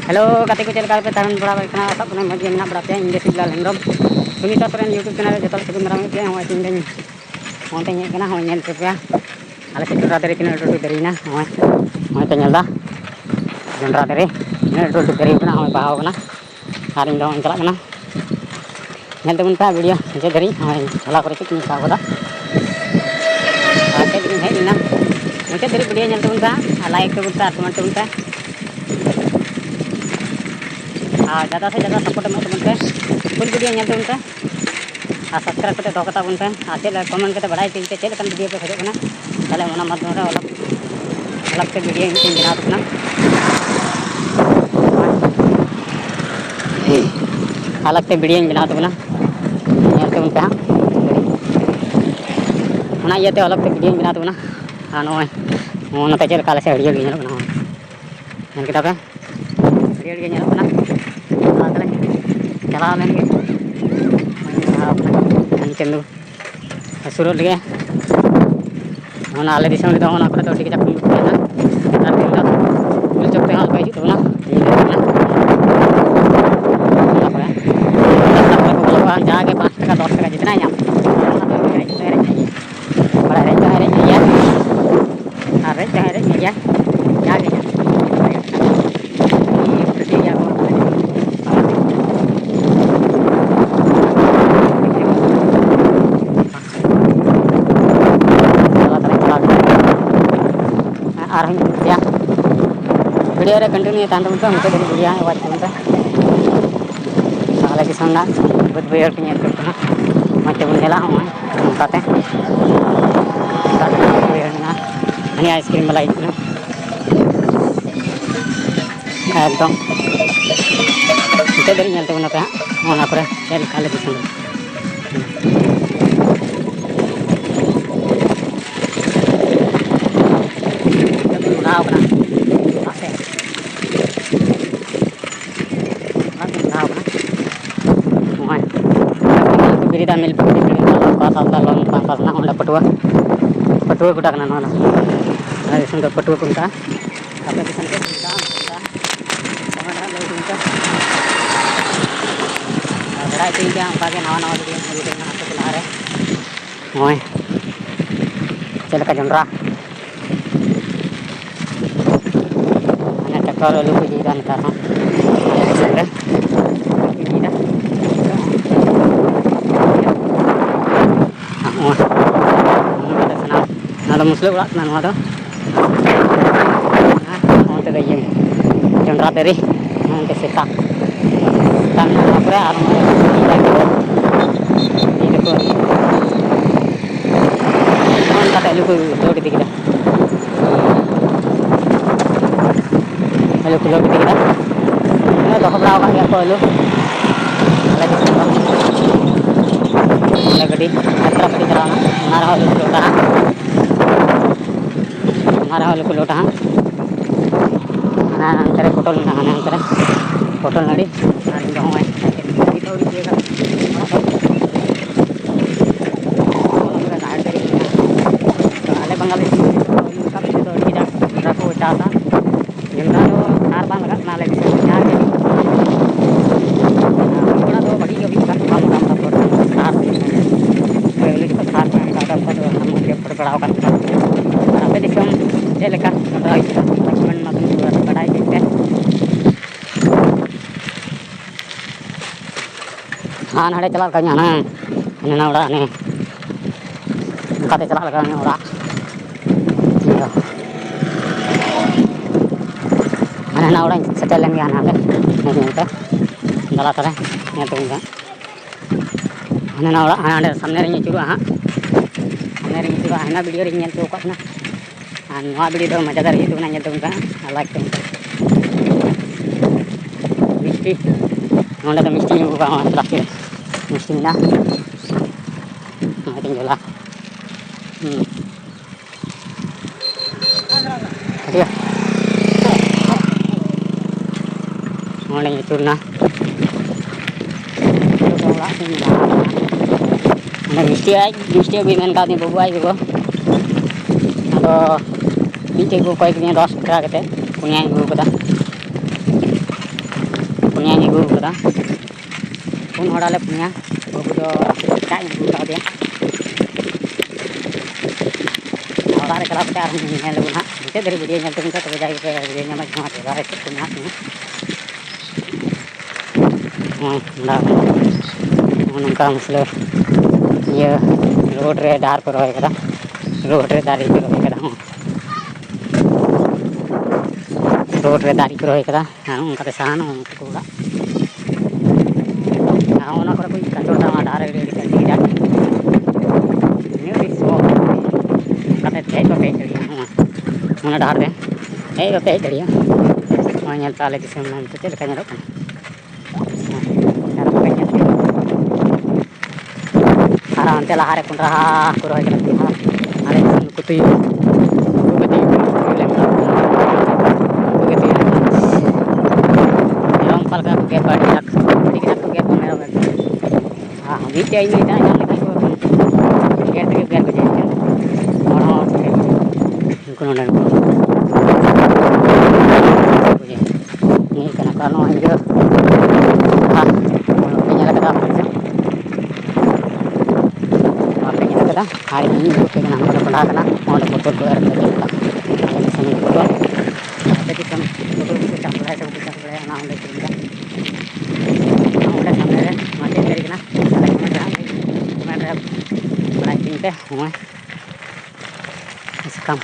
hello गाते को चलका पे तारन बड़ा बड़ा सब बना मजे में बड़ा पे इंगे सिगलाल हेमरम सुनीता सोरेन यूट्यूब चैनल जतो से मरा में हो तीन दिन ओंते हे कना हो नेल पे आले से जोंडरा दरे तीन टोटो दरीना हो ते नेलदा जोंडरा दरे ने टोटो दरी कना हो बाहाव कना आर इन दो चला कना नेल तबन पा वीडियो जे दरी हो हला करे चिकनी का होदा आते दिन है ना मुझे दरी वीडियो नेल तबन पा लाइक तबन पा कमेंट तबन पा ज़्यादा से ज़्यादा सपोर्ट में तबन पे फुल वीडियो नेल तबन पे और सब्सक्राइब करते दो कता बन पे चेक कमेंट करते बड़ा पे चेक वीडियो पे खोज करना ताले ओना माध्यम रे अलग से वीडियो इन बना करना अलग से वीडियो बना तबना नेल तबन पे ओना इयाते अलग से वीडियो बना तबना आ नोय नते चेक काले से हरियर गे नेल बना नेल केता पे हरियर गे नेल बना चला लेन के चंदू सुरुट लगे आले दिसम रे ओना करे तो ठीक जाक ना दिन दा फुल चोक पे हाल पाई तो ना जाके 5 टका 10 टका जितना नाम बड़ा रे या अरे चाहे रे या जाके वीडियो रे कंटिन्यू तान तबन पे मुझे वीडियो वाच तबन पे आले की संगा बुद बेयर के नेल करना मत बन गेला हो उनकाते ना अनि आइसक्रीम मलाई ना एकदम इते दरी नेल तबन पे ओना करे चल काले की संगा बिरिदा मिल पकड़ी पास आता लोन पास ना होंडा पटुआ पटुआ गुटा कना ना अरे संग पटुआ कुंता आपे दिसन के कुंता समाना ले कुंता बड़ा तीन क्या बागे नवा नवा वीडियो देखना आपको बुला रहे ओए चल का जोंडरा अने टक्कर लुक जीदा नतार हां संग जीदा ना मुसले उड़ा ना नवा दो ओंते दे ये जोंडरा दरी ओंते सेता तान पूरा आर ये देखो ओन का लुक लोड दिखदा लुक लोड दिखदा ना तो खबरा का को लो गड्डी यात्रा पड़ी कराना हमारा हाल लोटा हमारा हाल को लोटा ना अंतरे फोटो ना अंतरे फोटो नडी आणि जो है थोड़ी देगा आले बंगाली का भी तो इधर रखो चाहता जिंदा तो नार बांध लगा नाले यार के बड़ा तो बड़ी अभी का काम काम फोटो साफ पहले की साफ का फोटो हम के फोटो बड़ा का आपे दिसम जे लेका राइट कमेंट में पूरा बढ़ाई देते हाँ नाड़े चला का ना ना उड़ा ने काते चला लगा ने उड़ा अने ना उड़ा सेटल लेंगे ना ले नहीं पे दला तरे ने तो उनका अने ना उड़ा आने सामने रे चुरा हां सामने रे चुरा है ना वीडियो रे नेल तो का ना नवा वीडियो तो मजा दार तो ना नेल तो उनका लाइक तो मिस्टी नोंडा तो मिस्टी को का ट्रैफिक मिस्टी ना आई थिंक जोला ठीक है नोंडा ये चुरना मिस्टी भी मेन का दी बबू आई को तो बीटे को कोई दिन 10 टका कते पुनिया को कदा ᱟᱹᱜᱩ ᱠᱟᱫᱟ ᱯᱩᱱ ᱦᱚᱲᱟᱞᱮ ᱯᱩᱱᱭᱟ ᱵᱟᱹᱵᱩ ᱫᱚ ᱮᱴᱟᱜ ᱤᱧ ᱟᱹᱜᱩ ᱠᱟᱣᱫᱮᱭᱟ ᱚᱲᱟᱜ ᱨᱮ ᱪᱟᱞᱟᱣ ᱠᱟᱛᱮ ᱟᱨᱦᱚᱸ ᱧᱮᱞ ᱟᱵᱚᱱ ᱦᱟᱸᱜ ᱢᱩᱪᱟᱹᱫ ᱫᱷᱟᱹᱨᱤᱡ ᱵᱷᱤᱰᱤᱭᱳ ᱧᱮᱞ ᱛᱟᱵᱚᱱ ᱯᱮ ᱛᱚᱵᱮ ᱡᱟᱜᱮ ᱯᱮ ᱵᱷᱤᱰᱤᱭᱳ ᱧᱟᱢᱟ ᱱᱚᱣᱟ ᱡᱟᱭᱜᱟ ᱨᱮ ᱪᱮᱫ ᱠᱚ ᱢᱮᱱᱟᱜ ᱛᱤᱧᱟ ᱱᱚᱜᱼᱚᱭ ᱱᱚᱝᱠᱟ ᱢᱩᱥᱞᱟᱹ ᱤᱭᱟᱹ ᱨᱳᱰ ᱨᱮ ᱰᱟᱦᱟᱨ ᱠᱚ ᱨᱚᱦᱚᱭ ᱠᱟᱫᱟ ᱨᱳᱰ ᱨᱮ ᱫᱟᱨᱮ ᱠᱚ ᱨᱚᱦᱚᱭ ᱠᱟᱫᱟ रोड रे दारी को रहे कदा उनका साहन उनको ᱚᱲᱟᱜ ᱚᱱᱟ ᱠᱚᱨᱮ ᱠᱚ ᱠᱟᱪᱚᱲᱫᱟ ᱚᱱᱟ ᱰᱟᱦᱟᱨ ᱨᱮ ᱟᱹᱰᱤ ᱥᱟᱺᱜᱤᱧ ᱨᱮ ᱥᱚ ᱚᱱᱠᱟᱛᱮ ᱦᱮᱡ ᱵᱟᱯᱮ ᱦᱮᱡ ᱫᱟᱲᱮᱭᱟᱜᱼᱟ ᱚᱱᱟ ᱰᱟᱦᱟᱨ ᱨᱮ ᱦᱮᱡ ᱵᱟᱯᱮ ᱦᱮᱡ ᱫᱟᱲᱮᱭᱟᱜᱼᱟ ᱱᱚᱜᱼᱚᱭ ᱧᱮᱞ ᱯᱮ ᱟᱞᱮ ᱫᱤᱥᱚᱢ ᱱᱤᱛᱚᱜ ᱪᱮᱫ ᱞᱮᱠᱟ ᱧᱮᱞᱚᱜ ᱠᱟᱱᱟ ᱟᱨ ᱚᱱᱛᱮ ᱞᱟᱦᱟ ᱨᱮ ᱠᱚᱸᱰᱷᱟ ᱠᱚ ᱨᱚᱦᱚᱭ ᱠᱟᱫᱟ ᱟᱞᱮ ᱫᱤᱥᱚᱢ ᱠᱚ ᱛᱩᱭᱩ ᱢᱮᱨᱚᱢ ᱚᱠᱟ ᱞᱮᱠᱟ ᱠᱚ ᱜᱮᱨ ᱠᱚᱣᱟ ᱟᱹᱰᱤ ᱠᱟᱡᱟᱠ ᱠᱚ ᱜᱮᱨ ᱠᱚᱣᱟ ᱢᱮᱨᱚᱢ ᱢᱤᱫᱴᱮᱡ ᱤᱧ ᱧᱟᱢ ᱞᱮᱠᱷᱟᱱ ᱠᱚ ᱜᱮᱨ ᱛᱮᱜᱮ ᱜᱮᱨ ᱜᱚᱡᱮ ᱦᱚᱲ ᱦᱚᱸ ᱩᱱᱠᱩ ᱱᱚᱰᱮ ᱤᱭᱟᱹ ᱠᱟᱱᱟ ᱠᱚ ᱱᱚᱣᱟ ᱤᱭᱟᱹ ᱧᱮᱞ ᱠᱟᱫᱟ ᱵᱟᱯᱮ ᱧᱮᱞ ᱠᱟᱫᱟ ᱟᱨ ᱤᱧ ᱩᱫᱩᱜ ᱟᱯᱮ ᱠᱟᱱᱟ ᱱᱚᱰᱮ ᱠᱚᱸᱰᱷᱟ ᱠᱟᱱᱟ ᱱᱚᱰᱮ ᱯᱚᱴᱚᱞ ᱠᱚ ᱮᱨ ᱠᱟᱫᱟ ᱪᱮᱫ ᱞᱮᱠᱟ ᱟᱞᱮ ᱫᱤᱥᱚᱢ ᱯᱚᱴᱚᱞ ᱟᱯᱮ ᱫᱤᱥᱚᱢ ᱯᱚᱴᱚᱞ ᱠᱚᱠᱚ ᱪᱟᱥ ᱵᱟᱲᱟᱭᱟ ᱥᱮ ᱵᱟᱠᱚ ᱪᱟᱥ ᱵᱟᱲᱟᱭᱟ ᱚᱱᱟ ᱚᱸᱰᱮ ᱠᱩᱞᱤᱭᱫᱟ ᱚᱸᱰᱮ ᱥᱟᱢᱱᱮ ᱨᱮ ᱱᱚᱣᱟ ᱪᱮᱫ ᱫᱟᱨᱮ ᱠᱟᱱᱟ ᱠᱚᱢᱮᱱᱴ ᱨᱮ ᱵᱟᱲᱟᱭ ᱦᱚᱪᱚᱧ ᱯᱮ ᱱᱚᱜᱼᱚᱭ ᱥᱟᱠᱟᱢ